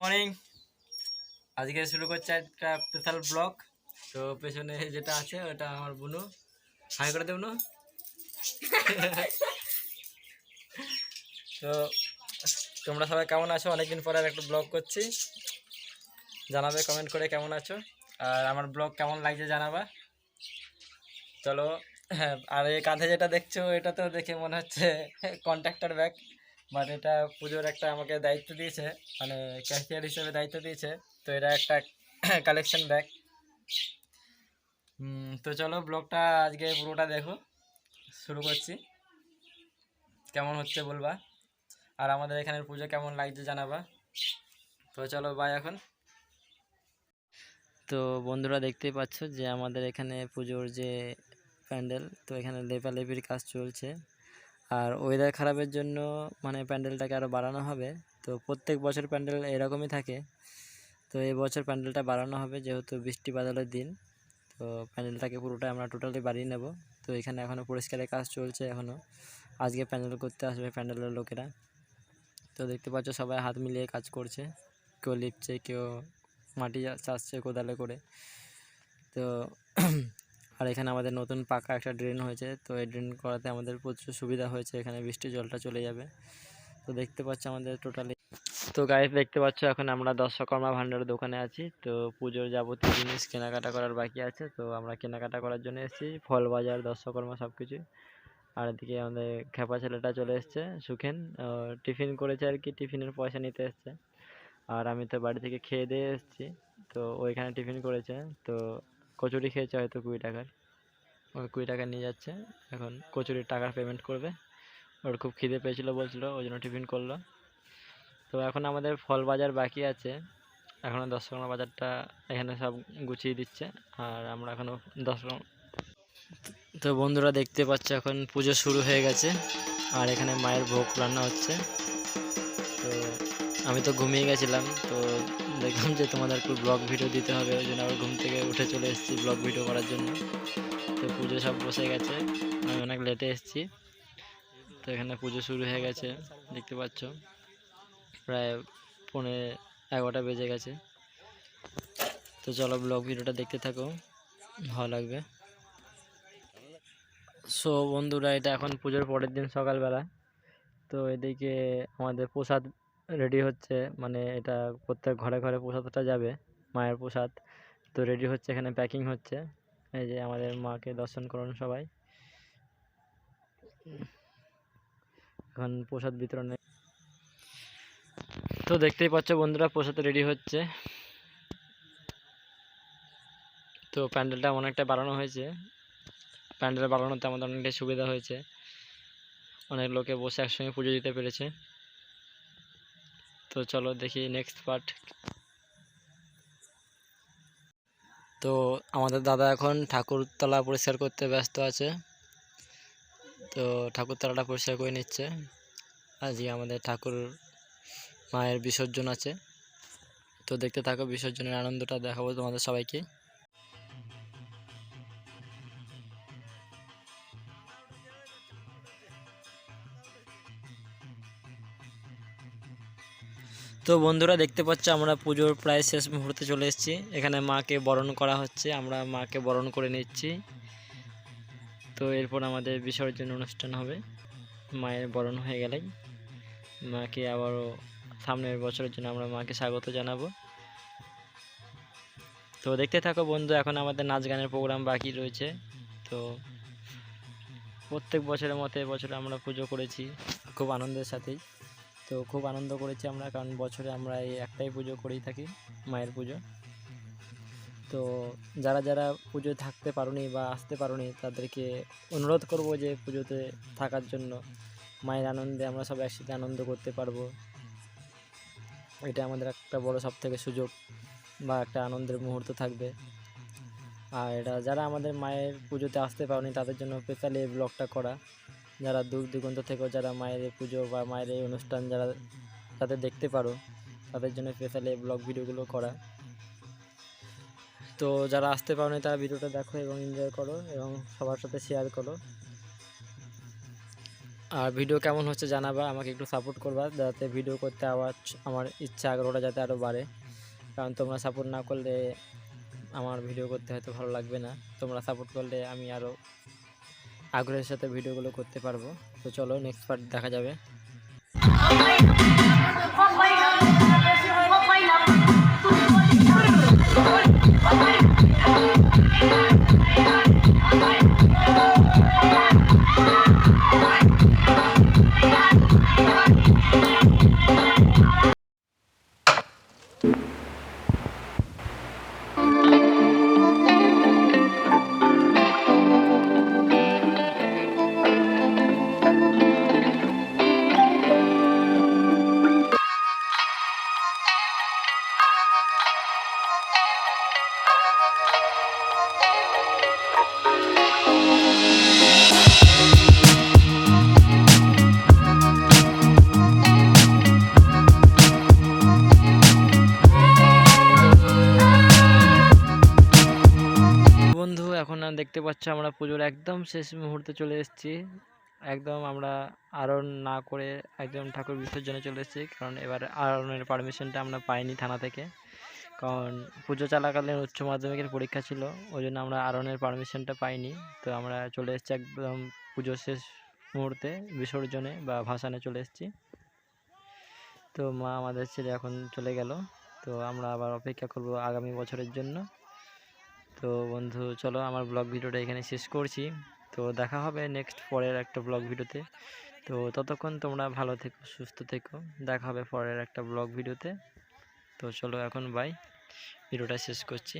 Morning. আজকে শুরু করছে একটা স্পেশাল ব্লগ। তো পেছনে যেটা আছে ওটা আমার বুনু। হাই করে দেব না। তো তোমরা সবাই কেমন আছো? অনেকদিন পরে আর একটা ব্লগ করছি। জানাবে কমেন্ট করে কেমন আছো, আর আমার ব্লগ কেমন লাগছে জানাবা। চলো। হ্যাঁ, আর এই কাঁধে যেটা দেখছো এটা তো দেখে মনে হচ্ছে কন্ট্রাক্টর ব্যাগ, বাট এটা পুজোর একটা আমাকে দায়িত্ব দিয়েছে, মানে ক্যাশিয়ার হিসেবে দায়িত্ব দিয়েছে। তো এটা একটা কালেকশন ব্যাগ। তো চলো ব্লগটা আজকে পুরোটা দেখো। শুরু করছি, কেমন হচ্ছে বলবা, আর আমাদের এখানের পুজো কেমন লাগছে জানাবা। তো চলো বাই এখন। তো বন্ধুরা দেখতেই পাচ্ছ যে আমাদের এখানে পুজোর যে প্যান্ডেল, তো এখানে লেপালেপির কাজ চলছে। আর ওয়েদার খারাপের জন্য মানে প্যান্ডেলটাকে আরও বাড়ানো হবে। তো প্রত্যেক বছর প্যান্ডেল এরকমই থাকে, তো এই বছর প্যান্ডেলটা বাড়ানো হবে যেহেতু বৃষ্টি বাদলের দিন। তো প্যান্ডেলটাকে পুরোটা আমরা টোটালি বাড়িয়ে নেব। তো এখানে এখনও পরিষ্কারের কাজ চলছে, এখনও আজকে প্যান্ডেল করতে আসবে প্যান্ডেলের লোকেরা। তো দেখতে পাচ্ছ সবাই হাত মিলিয়ে কাজ করছে, কেউ লিপছে, কেউ মাটি চাষছে কোদালে করে। তো আর এখানে আমাদের নতুন পাকা একটা ড্রেন হয়েছে, তো এই ড্রেন করাতে আমাদের প্রচুর সুবিধা হয়েছে, এখানে বৃষ্টির জলটা চলে যাবে। তো দেখতে পাচ্ছ আমাদের টোটালি। তো গাইস দেখতে পাচ্ছ এখন আমরা দর্শকর্মা ভান্ডারের দোকানে আছি। তো পুজোর যাবতীয় জিনিস কেনাকাটা করার বাকি আছে, তো আমরা কেনাকাটা করার জন্য এসেছি, ফল বাজার দর্শকর্মা সব কিছু। আর এদিকে আমাদের খেপা ছেলেটা চলে এসছে, সুখেন টিফিন করেছে আর কি, টিফিনের পয়সা নিতে এসছে। আর আমি তো বাড়ি থেকে খেয়ে দিয়ে এসেছি, তো ওইখানে টিফিন করেছে। তো কচুরি খেয়েছে হয়তো 20 টাকার, ওই 20 টাকা নিয়ে যাচ্ছে, এখন কচুরির টাকার পেমেন্ট করবে। ওর খুব খিদে পেয়েছিল বলছিল, ওই জন্য টিফিন করলো। তো এখন আমাদের ফল বাজার বাকি আছে, এখনও 10 টাকা বাজারটা এখানে সব গুছিয়ে দিচ্ছে, আর আমরা এখনও 10 টাকা। তো বন্ধুরা দেখতে পাচ্ছ এখন পুজো শুরু হয়ে গেছে, আর এখানে মায়ের ভোগ রান্না হচ্ছে। তো আমি তো ঘুমিয়ে গেছিলাম, তো দেখলাম যে তোমাদের একটু ব্লগ ভিডিও দিতে হবে, ওই জন্য আবার ঘুম থেকে উঠে চলে এসেছি ব্লগ ভিডিও করার জন্য। তো পুজো সব বসে গেছে, আমি অনেক লেটে এসেছি। তো এখানে পুজো শুরু হয়ে গেছে, দেখতে পাচ্ছ প্রায় 11:15 বেজে গেছে। তো চলো ব্লগ ভিডিওটা দেখতে থাকো, ভালো লাগবে। সো বন্ধুরা এটা এখন পুজোর পরের দিন সকালবেলা। তো এদিকে আমাদের প্রসাদ রেডি হচ্ছে, মানে এটা প্রত্যেক ঘরে ঘরে প্রসাদটা যাবে, মায়ের প্রসাদ। তো রেডি হচ্ছে, এখানে প্যাকিং হচ্ছে। এই যে আমাদের মাকে দর্শন করুন সবাই, এখন প্রসাদ বিতরণে। তো দেখতেই পাচ্ছ বন্ধুরা প্রসাদ রেডি হচ্ছে। তো প্যান্ডেলটা অনেকটা বাড়ানো হয়েছে, প্যান্ডেল বাড়ানোতে আমাদের অনেকটাই সুবিধা হয়েছে, অনেক লোকে বসে একসঙ্গে পুজো দিতে পেরেছে। তো চলো দেখি নেক্সট পার্ট। তো আমাদের দাদা এখন ঠাকুরতলা পরিষ্কার করতে ব্যস্ত আছে, তো ঠাকুরতলাটা পরিষ্কার করে নিচ্ছে। আজকে আমাদের ঠাকুর মায়ের বিসর্জন আছে, তো দেখতে থাকো, বিসর্জনের আনন্দটা দেখাবো তোমাদের সবাইকে। তো বন্ধুরা দেখতে পাচ্ছ আমরা পুজোর প্রায় শেষ মুহূর্তে চলে এসেছি, এখানে মাকে বরণ করা হচ্ছে, আমরা মাকে বরণ করে নিচ্ছি। তো এরপর আমাদের বিসর্জন অনুষ্ঠান হবে, মায়ের বরণ হয়ে গেলেই মাকে আবারও সামনের বছরের জন্য আমরা মাকে স্বাগত জানাবো। তো দেখতে থাকো বন্ধু, এখন আমাদের নাচ গানের প্রোগ্রাম বাকি রয়েছে। তো প্রত্যেক বছরের মতো এবছরে আমরা পুজো করেছি খুব আনন্দের সাথেই। তো খুব আনন্দ করেছি আমরা, কারণ বছরে আমরা এই একটাই পুজো করেই থাকি, মায়ের পুজো। তো যারা যারা পুজোয় থাকতে পারোনি বা আসতে পারোনি তাদেরকে অনুরোধ করব যে পুজোতে থাকার জন্য, মায়ের আনন্দে আমরা সব একসাথে আনন্দ করতে পারবো। এটা আমাদের একটা বড় সবথেকে সুযোগ বা একটা আনন্দের মুহূর্ত থাকবে। আর এটা যারা আমাদের মায়ের পুজোতে আসতে পারেনি তাদের জন্য স্পেশালি এই ব্লগটা করা, যারা দূর দিগন্ত থেকেও যারা মায়ের এই পুজো বা মায়ের এই অনুষ্ঠান যারা যাতে দেখতে পারো তাদের জন্য স্পেশালি এই ব্লগ ভিডিওগুলো করা। তো যারা আসতে পারেনি তারা ভিডিওটা দেখো এবং এনজয় করো এবং সবার সাথে শেয়ার করো। আর ভিডিও কেমন হচ্ছে জানাবা, আমাকে একটু সাপোর্ট করবা, যাতে ভিডিও করতে আমার ইচ্ছা আগ্রহটা যাতে আরও বাড়ে। কারণ তোমরা সাপোর্ট না করলে আমার ভিডিও করতে হয়তো ভালো লাগবে না। তোমরা সাপোর্ট করলে আমি আরও আগ্রহের সাথে ভিডিওগুলো করতে পারবো। তো চলো নেক্সট পার্ট দেখা যাবে। বন্ধু এখন দেখতে পাচ্ছ আমরা পুজোর একদম শেষ মুহূর্তে চলে এসেছি। একদম আমরা আরণ না করে একদম ঠাকুর বিসর্জনে চলে এসেছি, কারণ এবার আরণের পারমিশনটা আমরা পাইনি থানা থেকে। কারণ পুজো চলাকালীন উচ্চ মাধ্যমিকের পরীক্ষা ছিল, ওই জন্য আমরা আরণের পারমিশনটা পাইনি। তো আমরা চলে এসেছি একদম পুজোর শেষ মুহূর্তে বিসর্জনে বা ভাসানে চলে এসেছি। তো মা আমাদের ছেলে এখন চলে গেল, তো আমরা আবার অপেক্ষা করব আগামী বছরের জন্য। তো বন্ধু চলো আমার ব্লগ ভিডিওটা এখানে শেষ করছি। তো দেখা হবে নেক্সট পরের একটা ব্লগ ভিডিওতে। তো ততক্ষণ তোমরা ভালো থেকো, সুস্থ থেকো, দেখা হবে পরের একটা ব্লগ ভিডিওতে। তো চলো এখন বাই, ভিডিওটা শেষ করছি।